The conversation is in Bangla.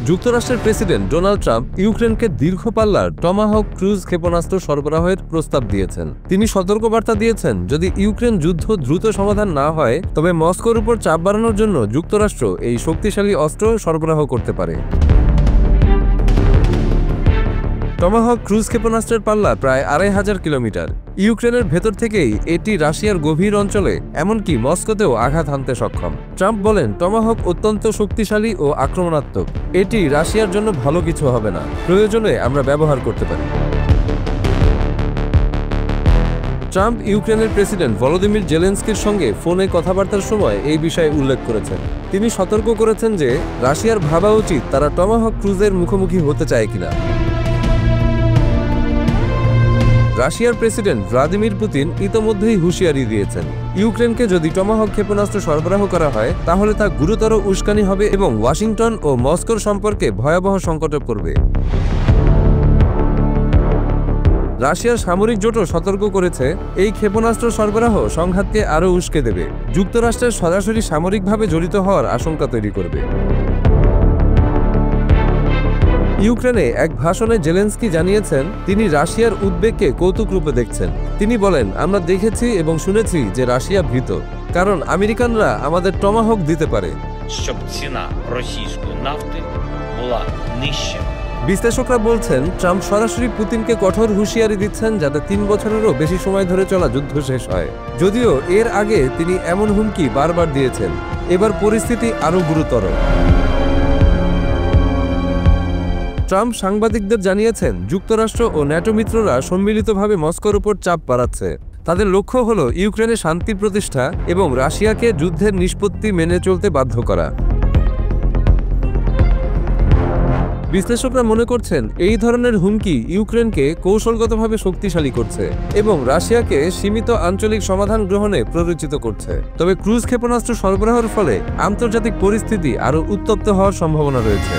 যুক্তরাষ্ট্রের প্রেসিডেন্ট ডোনাল্ড ট্রাম্প ইউক্রেনকে দীর্ঘ পাল্লার টমাহক ক্রুজ ক্ষেপণাস্ত্র সরবরাহের প্রস্তাব দিয়েছেন। তিনি সতর্কবার্তা দিয়েছেন, যদি ইউক্রেন যুদ্ধ দ্রুত সমাধান না হয় তবে মস্কোর উপর চাপ বাড়ানোর জন্য যুক্তরাষ্ট্র এই শক্তিশালী অস্ত্র সরবরাহ করতে পারে। টমাহক ক্রুজ ক্ষেপণাস্ত্রের পাল্লা প্রায় ২৫০০ কিলোমিটার। ইউক্রেনের ভেতর থেকেই এটি রাশিয়ার গভীর অঞ্চলে এমনকি মস্কোতেও আঘাত হানতে সক্ষম। ট্রাম্প বলেন, টমাহক অত্যন্ত শক্তিশালী ও আক্রমণাত্মক। এটি রাশিয়ার জন্য ভালো কিছু হবে না, প্রয়োজনে আমরা ব্যবহার করতে পারি। ট্রাম্প ইউক্রেনের প্রেসিডেন্ট ভলোদিমির জেলেনস্কির সঙ্গে ফোনে কথাবার্তার সময় এই বিষয়ে উল্লেখ করেছেন। তিনি সতর্ক করেছেন যে রাশিয়ার ভাবা উচিত তারা টমাহক ক্রুজের মুখোমুখি হতে চায় কিনা। রাশিয়ার প্রেসিডেন্ট ভ্লাদিমির পুতিন ইতোমধ্যেই হুঁশিয়ারি দিয়েছেন, ইউক্রেনকে যদি টমাহক ক্ষেপণাস্ত্র সরবরাহ করা হয় তাহলে তা গুরুতর উস্কানি হবে এবং ওয়াশিংটন ও মস্কোর সম্পর্কে ভয়াবহ সংকটে পড়বে। রাশিয়ার সামরিক জোটও সতর্ক করেছে, এই ক্ষেপণাস্ত্র সরবরাহ সংঘাতকে আরও উস্কে দেবে, যুক্তরাষ্ট্রের সরাসরি সামরিকভাবে জড়িত হওয়ার আশঙ্কা তৈরি করবে। ইউক্রেনে এক ভাষণে জেলেনস্কি জানিয়েছেন, তিনি রাশিয়ার উদ্বেগকে কৌতুক রূপে দেখছেন। তিনি বলেন, আমরা দেখেছি এবং শুনেছি যে রাশিয়া ভীত, কারণ আমেরিকানরা আমাদের টমাহক দিতে পারে। বিশ্লেষকরা বলছেন, ট্রাম্প সরাসরি পুতিনকে কঠোর হুঁশিয়ারি দিচ্ছেন যাতে ৩ বছরেরও বেশি সময় ধরে চলা যুদ্ধ শেষ হয়। যদিও এর আগে তিনি এমন হুমকি বারবার দিয়েছেন। এবার পরিস্থিতি আরও গুরুতর। ট্রাম্প সাংবাদিকদের জানিয়েছেন, যুক্তরাষ্ট্র ও ন্যাটো মিত্ররা সম্মিলিতভাবে মস্কোর উপর চাপ বাড়াচ্ছে। তাদের লক্ষ্য হল ইউক্রেনে শান্তি প্রতিষ্ঠা এবং রাশিয়াকে যুদ্ধের নিষ্পত্তি মেনে চলতে বাধ্য করা। বিশ্লেষকরা মনে করছেন, এই ধরনের হুমকি ইউক্রেনকে কৌশলগতভাবে শক্তিশালী করছে এবং রাশিয়াকে সীমিত আঞ্চলিক সমাধান গ্রহণে প্ররোচিত করছে। তবে ক্রুজ ক্ষেপণাস্ত্র সরবরাহের ফলে আন্তর্জাতিক পরিস্থিতি আরও উত্তপ্ত হওয়ার সম্ভাবনা রয়েছে।